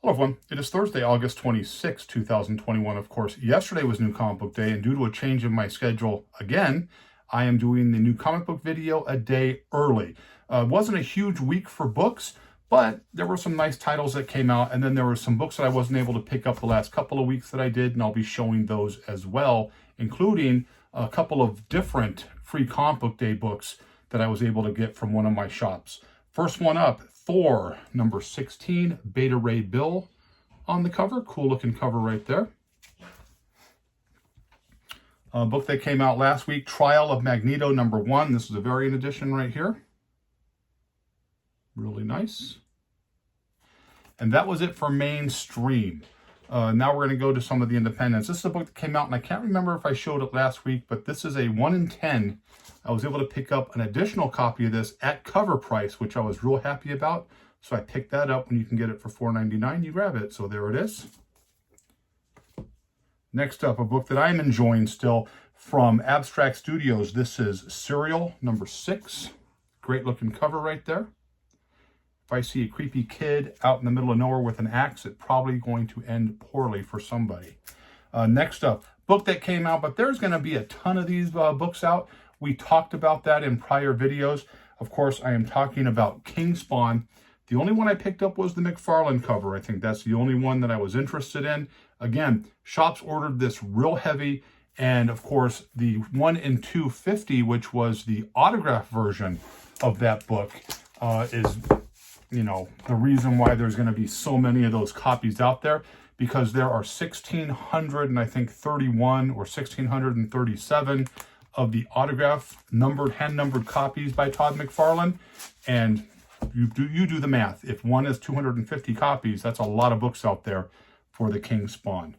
Hello everyone, it is Thursday, August 26, 2021. Of course, yesterday was New Comic Book Day, and due to a change in my schedule again, I am doing the new comic book video a day early. It wasn't a huge week for books, but there were some nice titles that came out, and then there were some books that I wasn't able to pick up the last couple of weeks that I did, and I'll be showing those as well, including a couple of different free comic book day books that I was able to get from one of my shops. First one up, Thor, number 16, Beta Ray Bill on the cover. Cool looking cover right there. A book that came out last week, Trial of Magneto, number 1. This is a variant edition right here. Really nice. And that was it for mainstream. Now we're going to go to some of the independents. This is a book that came out, and I can't remember if I showed it last week, but this is a 1 in 10. I was able to pick up an additional copy of this at cover price, which I was real happy about. So I picked that up. When you can get it for $4.99, you grab it. So there it is. Next up, a book that I'm enjoying still from Abstract Studios. This is Serial, number 6. Great looking cover right there. If I see a creepy kid out in the middle of nowhere with an axe, it's probably going to end poorly for somebody. Next up, book that came out, but there's going to be a ton of these books out. We talked about that in prior videos. Of course, I am talking about King Spawn. The only one I picked up was the McFarlane cover. I think that's the only one that I was interested in. Again, shops ordered this real heavy. And of course, the 1 in 250, which was the autograph version of that book, is, you know, the reason why there's going to be so many of those copies out there, because there are 1,600 and I think 31 or 1,637 of the autograph numbered, hand-numbered copies by Todd McFarlane. And you do the math. If one is 250 copies, that's a lot of books out there for the King Spawn.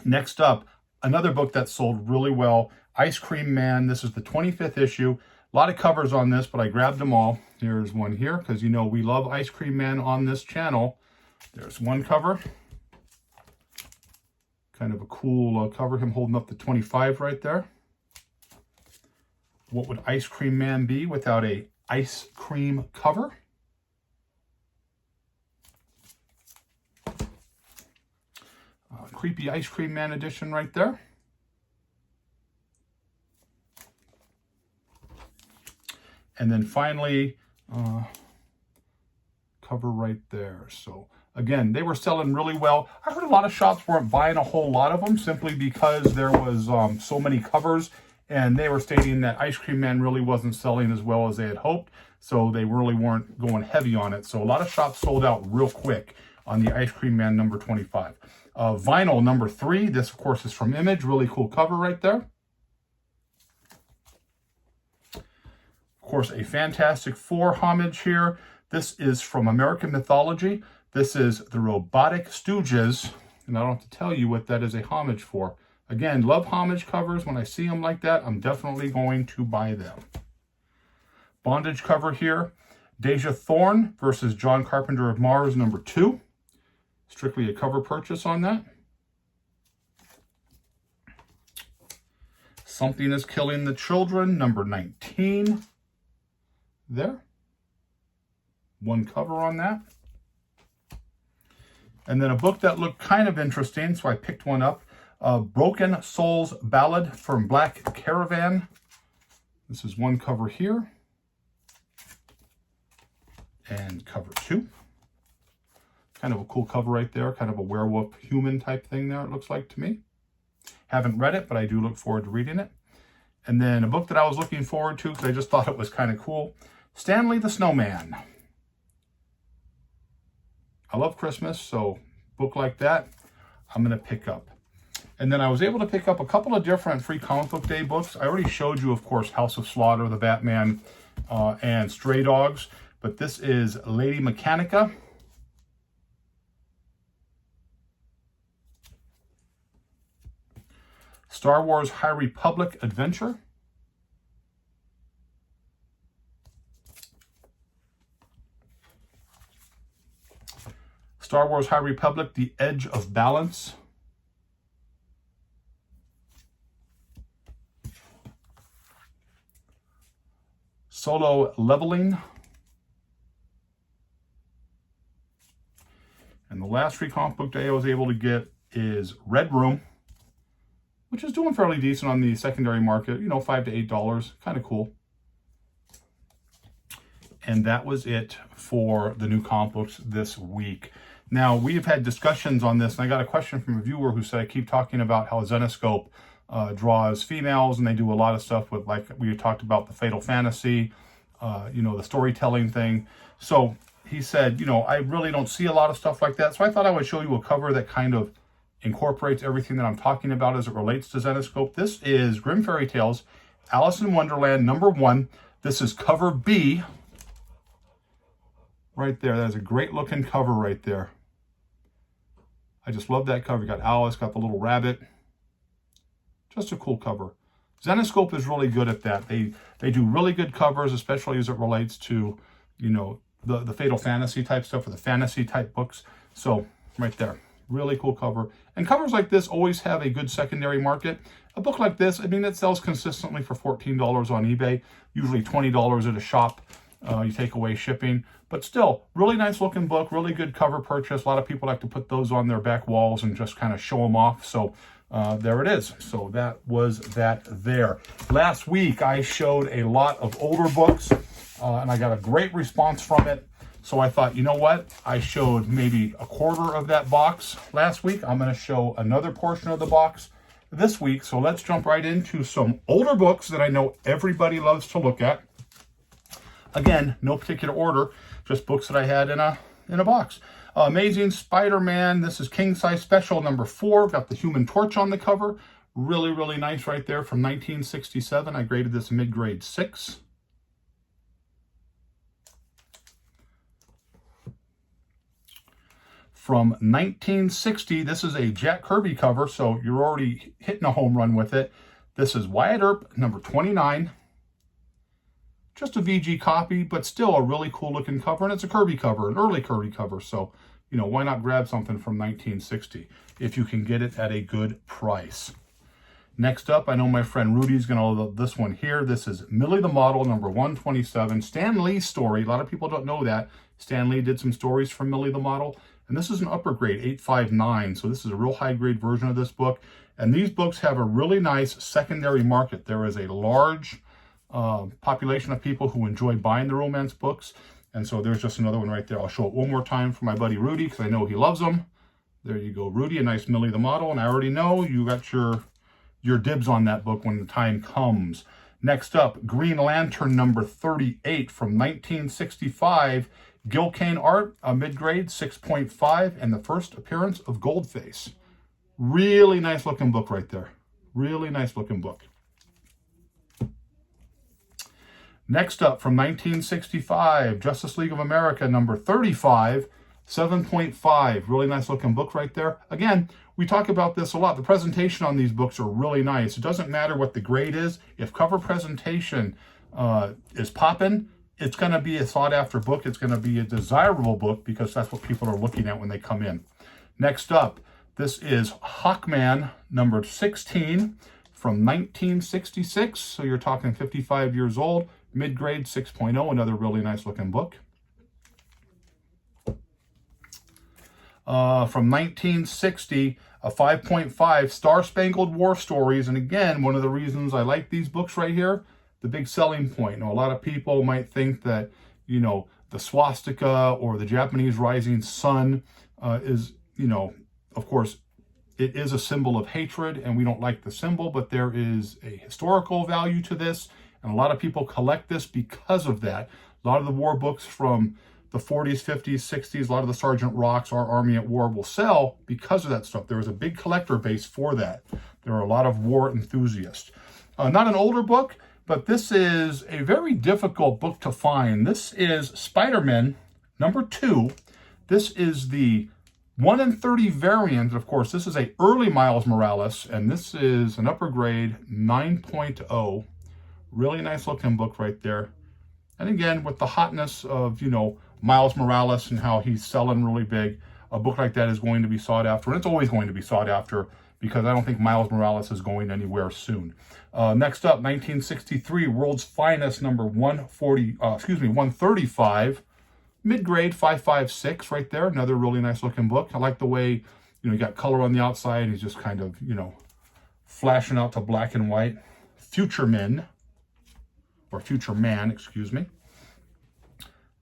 Next up, another book that sold really well, Ice Cream Man. This is the 25th issue. A lot of covers on this, but I grabbed them all. Here's one here, because you know we love Ice Cream Man on this channel. There's one cover. Kind of a cool cover, him holding up the 25 right there. What would Ice Cream Man be without a ice cream cover? Creepy Ice Cream Man edition right there. And then finally, cover right there. So again, they were selling really well. I heard a lot of shops weren't buying a whole lot of them simply because there was so many covers, and they were stating that Ice Cream Man really wasn't selling as well as they had hoped, so they really weren't going heavy on it. So a lot of shops sold out real quick on the Ice Cream Man number 25. Vinyl number 3. This, of course, is from Image. Really cool cover right there. Of course, a Fantastic Four homage here. This is from American Mythology. This is the Robotic Stooges, and I don't have to tell you what that is a homage for. Again, love homage covers. When I see them like that, I'm definitely going to buy them. Bondage cover here. Deja Thorne versus John Carpenter of Mars, number 2. Strictly a cover purchase on that. Something is Killing the Children, number 19. There. One cover on that. And then a book that looked kind of interesting, so I picked one up. Broken Souls Ballad from Black Caravan. This is one cover here. And cover 2. Kind of a cool cover right there. Kind of a werewolf human type thing there, it looks like to me. Haven't read it, but I do look forward to reading it. And then a book that I was looking forward to because I just thought it was kind of cool. Stanley the Snowman. I love Christmas, so a book like that, I'm going to pick up. And then I was able to pick up a couple of different free comic book day books. I already showed you, of course, House of Slaughter, the Batman, and Stray Dogs. But this is Lady Mechanica. Star Wars High Republic Adventure. Star Wars High Republic, The Edge of Balance. Solo Leveling. And the last free comic book day I was able to get is Red Room, which is doing fairly decent on the secondary market, you know, $5 to $8, kind of cool. And that was it for the new comic books this week. Now, we have had discussions on this, and I got a question from a viewer who said I keep talking about how Xenoscope draws females, and they do a lot of stuff with, like we talked about, the Fatal Fantasy, you know, the storytelling thing. So he said, you know, I really don't see a lot of stuff like that. So I thought I would show you a cover that kind of incorporates everything that I'm talking about as it relates to Xenoscope. This is Grimm Fairy Tales, Alice in Wonderland, #1. This is cover B. Right there. That is a great looking cover right there. I just love that cover. You got Alice, got the little rabbit. Just a cool cover. Xenoscope is really good at that. They do really good covers, especially as it relates to, you know, the Fatal Fantasy type stuff or the fantasy type books. So right there. Really cool cover. And covers like this always have a good secondary market. A book like this, I mean, it sells consistently for $14 on eBay, usually $20 at a shop. You take away shipping, but still, really nice looking book, really good cover purchase. A lot of people like to put those on their back walls and just kind of show them off. So there it is. So that was that there. Last week, I showed a lot of older books, and I got a great response from it. So I thought, you know what? I showed maybe a quarter of that box last week. I'm going to show another portion of the box this week. So let's jump right into some older books that I know everybody loves to look at. Again, no particular order, just books that I had in a box. Amazing Spider-Man. This is King Size Special #4. Got the Human Torch on the cover. Really, really nice right there from 1967. I graded this mid-grade 6. From 1960, this is a Jack Kirby cover, so you're already hitting a home run with it. This is Wyatt Earp, #29. Just a VG copy, but still a really cool looking cover, and it's a Kirby cover, an early Kirby cover, so, you know, why not grab something from 1960 if you can get it at a good price. Next up, I know my friend Rudy's going to love this one here. This is Millie the Model, #127. Stan Lee's story. A lot of people don't know that. Stan Lee did some stories from Millie the Model. And this is an upper grade, 859. So this is a real high grade version of this book. And these books have a really nice secondary market. There is a large population of people who enjoy buying the romance books. And so there's just another one right there. I'll show it one more time for my buddy Rudy because I know he loves them. There you go, Rudy, a nice Millie the Model. And I already know you got your dibs on that book when the time comes. Next up, Green Lantern #38 from 1965. Gil Kane art, a mid-grade, 6.5, and the first appearance of Goldface. Really nice looking book right there. Really nice looking book. Next up, from 1965, Justice League of America #35, 7.5. Really nice looking book right there. Again, we talk about this a lot. The presentation on these books are really nice. It doesn't matter what the grade is. If cover presentation is popping, it's going to be a sought-after book. It's going to be a desirable book because that's what people are looking at when they come in. Next up, this is Hawkman #16 from 1966. So you're talking 55 years old, mid-grade 6.0, another really nice looking book. From 1960, a 5.5, Star Spangled War Stories. And again, one of the reasons I like these books right here, the big selling point. You know, a lot of people might think that, you know, the swastika or the Japanese rising sun is, you know, of course, it is a symbol of hatred and we don't like the symbol, but there is a historical value to this. And a lot of people collect this because of that. A lot of the war books from the 40s, 50s, 60s, a lot of the Sergeant Rocks, Our Army at War will sell because of that stuff. There is a big collector base for that. There are a lot of war enthusiasts. Not an older book, but this is a very difficult book to find. This is Spider-Man #2. This is the 1 in 30 variant. Of course, this is a early Miles Morales, and this is an upper grade 9.0. Really nice looking book right there. And again, with the hotness of, you know, Miles Morales and how he's selling really big, a book like that is going to be sought after. And it's always going to be sought after because I don't think Miles Morales is going anywhere soon. Next up, 1963, World's Finest #135. Mid-grade 556 right there. Another really nice looking book. I like the way, you got color on the outside. He's just kind of, flashing out to black and white. Future Man, excuse me.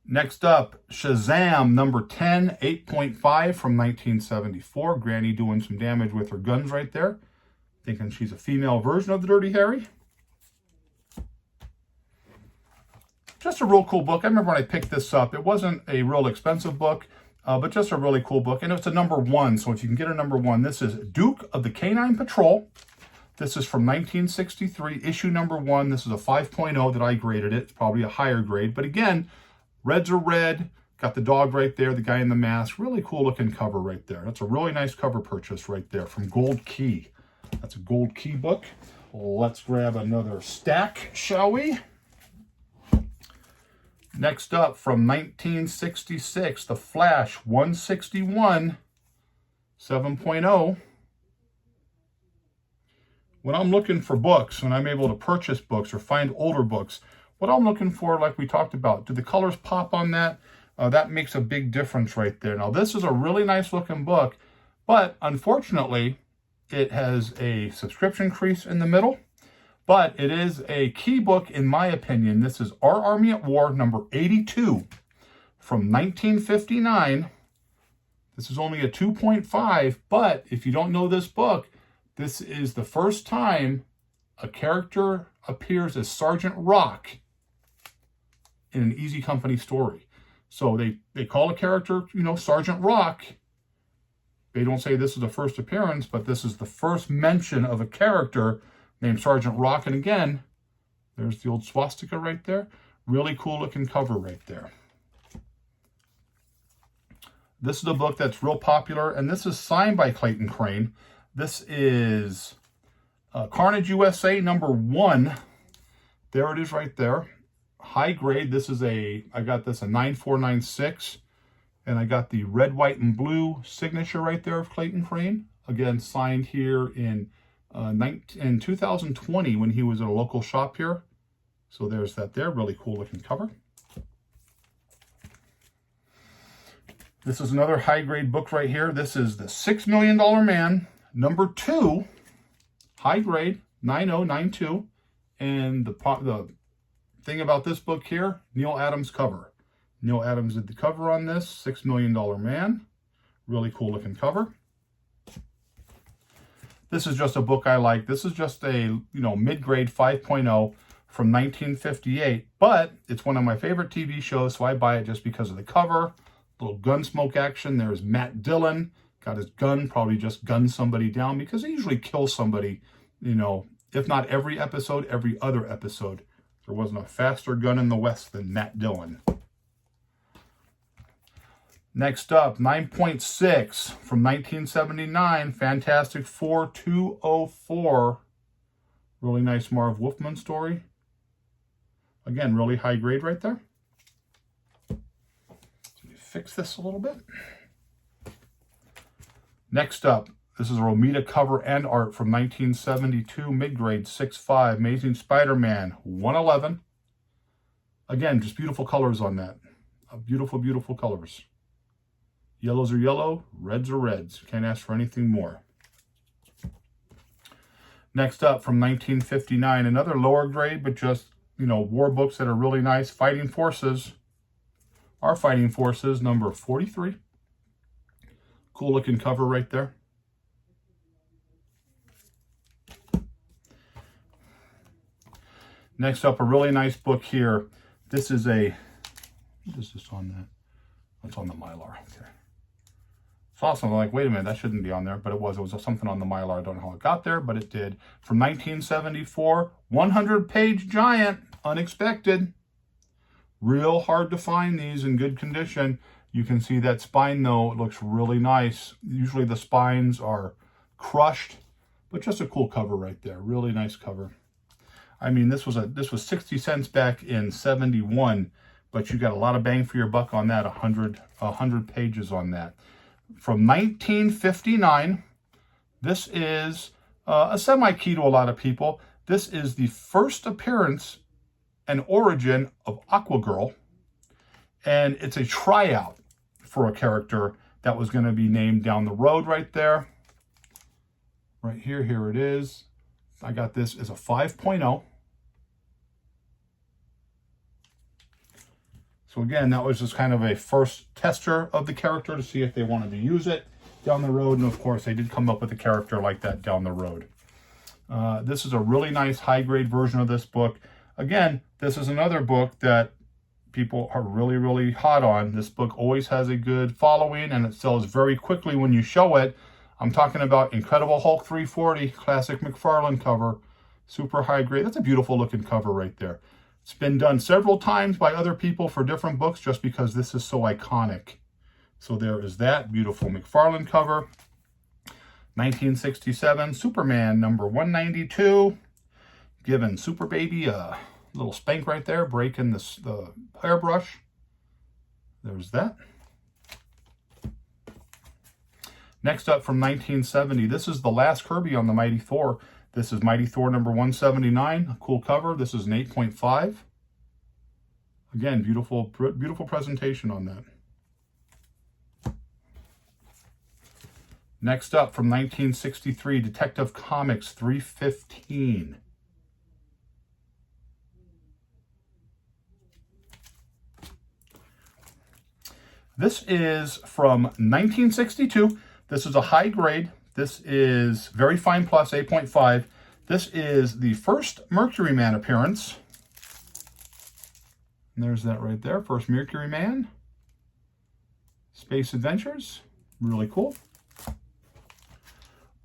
Next up, Shazam number 10, 8.5 from 1974. Granny doing some damage with her guns right there. Thinking she's a female version of the Dirty Harry. Just a real cool book. I remember when I picked this up, it wasn't a real expensive book, but just a really cool book. And it's a number 1, so if you can get a number 1, this is Duke of the Canine Patrol. This is from 1963, issue number 1. This is a 5.0 that I graded it. It's probably a higher grade. But again, reds are red. Got the dog right there, the guy in the mask. Really cool looking cover right there. That's a really nice cover purchase right there from Gold Key. That's a Gold Key book. Let's grab another stack, shall we? Next up, from 1966, The Flash 161, 7.0. When I'm looking for books, when I'm able to purchase books or find older books, what I'm looking for, like we talked about, do the colors pop on that? That makes a big difference right there. Now, this is a really nice looking book, but unfortunately, it has a subscription crease in the middle. But it is a key book, in my opinion. This is Our Army at War, number 82, from 1959. This is only a 2.5, but if you don't know this book, this is the first time a character appears as Sergeant Rock in an Easy Company story. So they call a character, Sergeant Rock. They don't say this is the first appearance, but this is the first mention of a character named Sergeant Rock. And again, there's the old swastika right there. Really cool looking cover right there. This is a book that's real popular, and this is signed by Clayton Crane. This is Carnage USA number 1. There it is right there. High grade. This is I got this a 9496. And I got the red, white, and blue signature right there of Clayton Crane. Again, signed here in 2020 when he was at a local shop here. So there's that there. Really cool looking cover. This is another high grade book right here. This is The $6 Million Man, number 2, high grade, 9092. And the thing about this book here, Neil Adams cover. Neil Adams did the cover on this, $6 Million Man. Really cool looking cover. This is just a book I like. This is just a, mid-grade 5.0 from 1958, but it's one of my favorite TV shows, so I buy it just because of the cover. Little Gunsmoke action. There's Matt Dillon. Got his gun, probably just gunned somebody down because he usually kills somebody, if not every episode, every other episode. There wasn't a faster gun in the West than Matt Dillon. Next up, 9.6 from 1979, Fantastic Four 204. Really nice Marv Wolfman story. Again, really high grade right there. Let me fix this a little bit. Next up, this is a Romita cover and art from 1972, mid-grade 6.5, Amazing Spider-Man 111. Again, just beautiful colors on that. Beautiful, beautiful colors. Yellows are yellow, reds are reds. Can't ask for anything more. Next up, from 1959, another lower grade, but just, war books that are really nice. Fighting Forces. Our Fighting Forces, number 43. Cool looking cover right there. Next up, a really nice book here. This is what is this on that? That's on the Mylar. Okay. Saw something like, wait a minute, that shouldn't be on there, but it was something on the Mylar. I don't know how it got there, but it did. From 1974, 100-page giant, unexpected. Real hard to find these in good condition. You can see that spine though, it looks really nice. Usually the spines are crushed, but just a cool cover right there. Really nice cover. I mean, this was 60 cents back in 71, but you got a lot of bang for your buck on that, 100 pages on that. From 1959, this is a semi-key to a lot of people. This is the first appearance and origin of Aquagirl. And it's a tryout for a character that was going to be named down the road right there. Right here, here it is. I got this as a 5.0. So again, that was just kind of a first tester of the character to see if they wanted to use it down the road. And of course, they did come up with a character like that down the road. This is a really nice high-grade version of this book. Again, this is another book that people are really, really hot on. This book always has a good following, and it sells very quickly when you show it. I'm talking about Incredible Hulk 340, classic McFarlane cover, super high grade. That's a beautiful looking cover right there. It's been done several times by other people for different books just because this is so iconic. So there is that beautiful McFarlane cover. 1967, Superman number 192. Giving Super Baby a little spank right there, breaking the hairbrush. There's that. Next up from 1970, this is the last Kirby on the Mighty Thor. This is Mighty Thor number 179, a cool cover. This is an 8.5. Again, beautiful, beautiful presentation on that. Next up from 1963, Detective Comics 315. This is from 1962. This is a high grade. This is very fine plus 8.5. This is the first Mercury Man appearance. And there's that right there. First Mercury Man. Space Adventures. Really cool.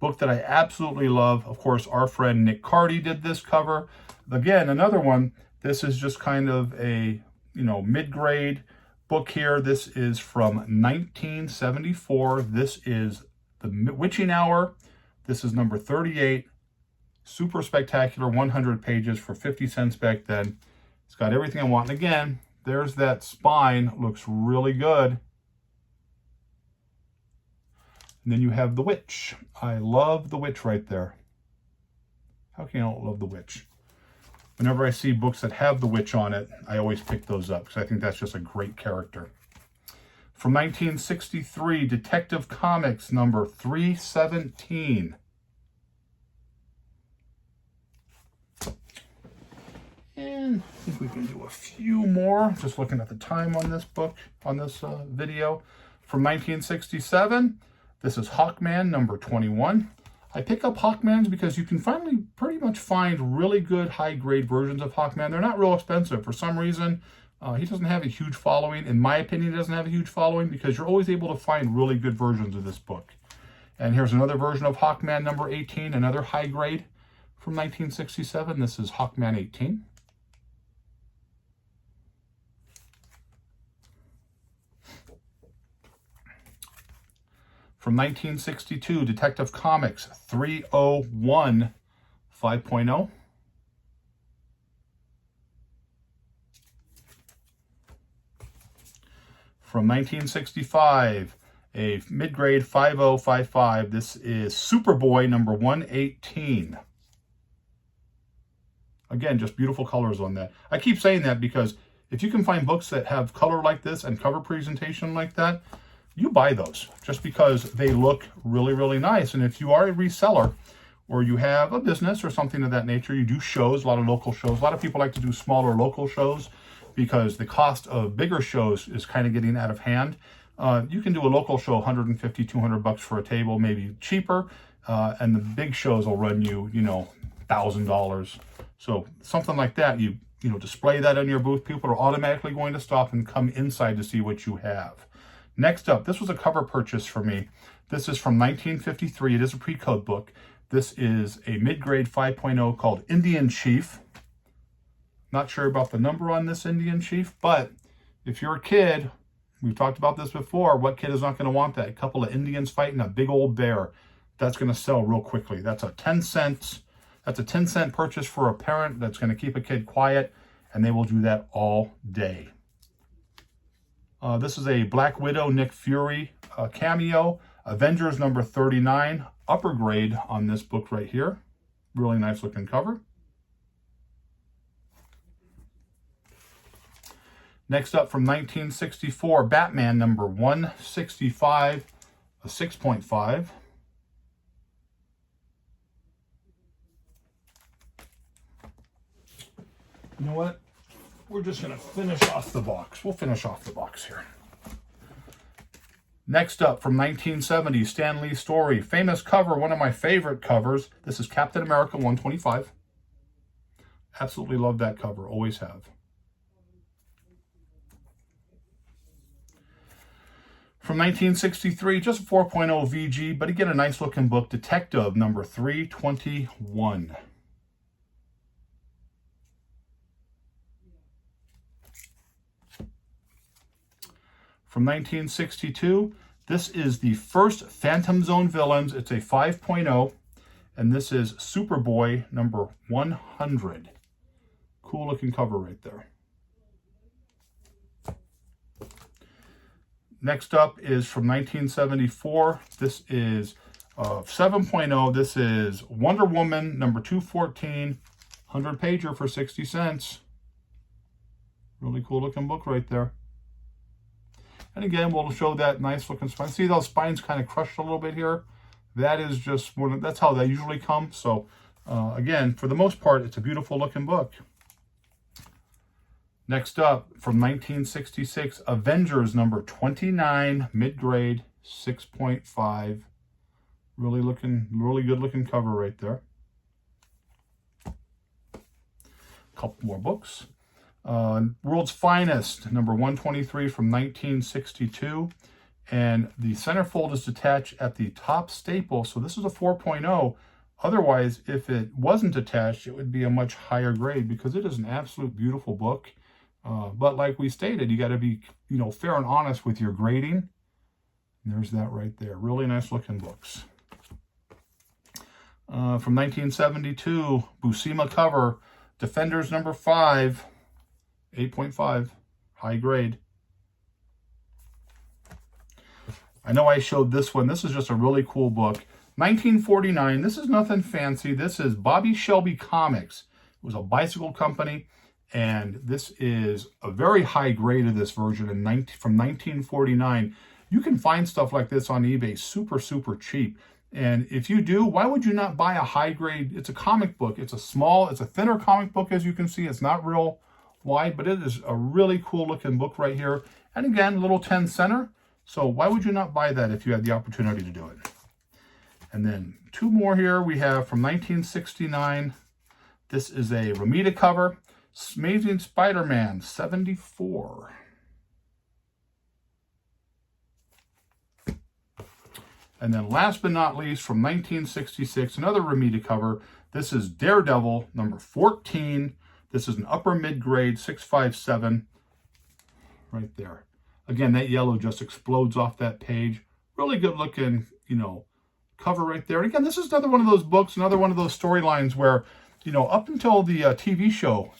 Book that I absolutely love. Of course, our friend Nick Cardy did this cover. Again, another one. This is just kind of a, mid-grade book here. This is from 1974. This is The Witching Hour. This is number 38. Super spectacular, 100 pages for 50 cents back then. It's got everything I want. And again, there's that spine. Looks really good. And then you have the Witch. I love the Witch right there. How can you not love the Witch? Whenever I see books that have the Witch on it, I always pick those up because I think that's just a great character. From 1963, Detective Comics number 317. And I think we can do a few more. Just looking at the time on this book, on this video. From 1967, this is Hawkman number 21. I pick up Hawkmans because you can finally pretty much find really good high-grade versions of Hawkman. They're not real expensive. For some reason, he doesn't have a huge following. In my opinion, he doesn't have a huge following because you're always able to find really good versions of this book. And here's another version of Hawkman number 18, another high-grade from 1967. This is Hawkman 18. From 1962, Detective Comics 301 5.0. From 1965, a mid-grade 5055. This is Superboy number 118. Again, just beautiful colors on that. I keep saying that because if you can find books that have color like this and cover presentation like that, you buy those just because they look really, really nice. And if you are a reseller or you have a business or something of that nature, you do shows, a lot of local shows. A lot of people like to do smaller local shows because the cost of bigger shows is kind of getting out of hand. You can do a local show, 150, 200 bucks for a table, maybe cheaper. And the big shows will run you, $1,000. So something like that, you display that in your booth. People are automatically going to stop and come inside to see what you have. Next up, this was a cover purchase for me. This is from 1953. It is a pre-code book. This is a mid-grade 5.0 called Indian Chief. Not sure about the number on this Indian Chief, but if you're a kid, we've talked about this before, what kid is not going to want that? A couple of Indians fighting a big old bear. That's going to sell real quickly. That's a 10 cents. That's a 10-cent purchase for a parent that's going to keep a kid quiet, and they will do that all day. This is a Black Widow, Nick Fury cameo. Avengers number 39, upper grade on this book right here. Really nice looking cover. Next up from 1964, Batman number 165, a 6.5. You know what? We're just going to finish off the box. We'll finish off the box here. Next up from 1970, Stan Lee's story. Famous cover, one of my favorite covers. This is Captain America 125. Absolutely love that cover, always have. From 1963, just a 4.0 VG, but again, a nice looking book, Detective number 321. From 1962, this is the first Phantom Zone Villains. It's a 5.0, and this is Superboy number 100. Cool looking cover right there. Next up is from 1974. This is 7.0. This is Wonder Woman number 214, 100 pager for 60 cents. Really cool looking book right there. And again, we'll show that nice looking spine. See those spines kind of crushed a little bit here? That is just one. That's how they usually come. So again, for the most part, it's a beautiful looking book. Next up, from 1966, Avengers number 29, mid-grade, 6.5. Really good looking cover right there. A couple more books. World's Finest, number 123 from 1962. And the centerfold is detached at the top staple. So this is a 4.0. Otherwise, if it wasn't attached, it would be a much higher grade because it is an absolute beautiful book. But like we stated, you got to be, fair and honest with your grading. And there's that right there. Really nice looking books. From 1972, Buscema cover, Defenders number 5, 8.5, high grade. I know I showed this one. This is just a really cool book. 1949, this is nothing fancy. This is Bobby Shelby Comics. It was a bicycle company. And this is a very high grade of this version from 1949. You can find stuff like this on eBay super, super cheap. And if you do, why would you not buy a high grade? It's a comic book. It's a thinner comic book, as you can see. It's not real wide, but it is a really cool looking book right here. And again, little 10 center. So why would you not buy that if you had the opportunity to do it? And then two more here. We have from 1969. This is a Romita cover. Amazing Spider-Man 74. And then last but not least, from 1966, another Romita cover. This is Daredevil number 14. This is an upper mid-grade 657 right there. Again, that yellow just explodes off that page. Really good looking, cover right there. And again, this is another one of those books, another one of those storylines where, up until the TV show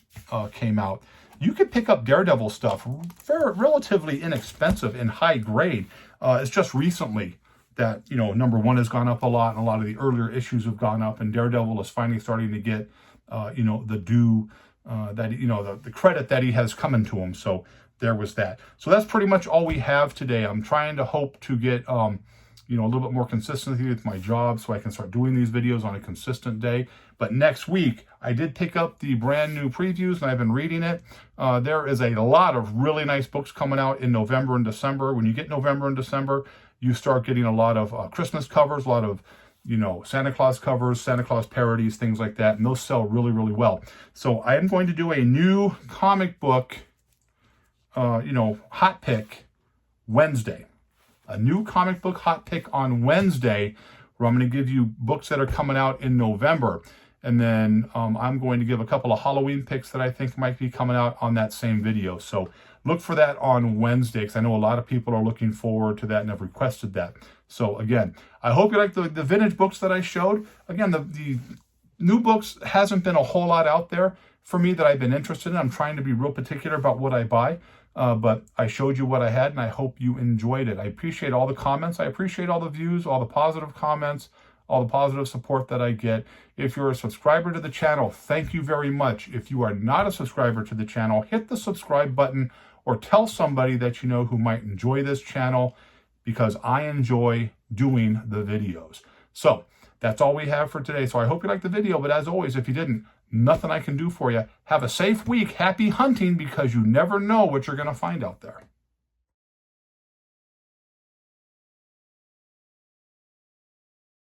came out, you could pick up Daredevil stuff relatively inexpensive and high grade. It's just recently that, number one has gone up a lot, and a lot of the earlier issues have gone up, and Daredevil is finally starting to get, the due, the credit that he has coming to him. So there was that. So that's pretty much all we have today. I'm trying to hope to get, a little bit more consistency with my job so I can start doing these videos on a consistent day. But next week, I did pick up the brand new previews and I've been reading it. There is a lot of really nice books coming out in November and December. When you get November and December, you start getting a lot of Christmas covers, a lot of, Santa Claus covers, Santa Claus parodies, things like that. And those sell really, really well. So I am going to do a new comic book, hot pick Wednesday. A new comic book hot pick on Wednesday, where I'm going to give you books that are coming out in November. And then I'm going to give a couple of Halloween picks that I think might be coming out on that same video. So look for that on Wednesday, because I know a lot of people are looking forward to that and have requested that. So again, I hope you like the vintage books that I showed. Again, the new books hasn't been a whole lot out there for me that I've been interested in. I'm trying to be real particular about what I buy. But I showed you what I had, and I hope you enjoyed it. I appreciate all the comments. I appreciate all the views, all the positive comments. all the positive support that I get. If you're a subscriber to the channel, thank you very much. If you are not a subscriber to the channel, hit the subscribe button or tell somebody that you know who might enjoy this channel, because I enjoy doing the videos. So that's all we have for today. So I hope you liked the video, but as always, if you didn't, nothing I can do for you. Have a safe week. Happy hunting, because you never know what you're going to find out there.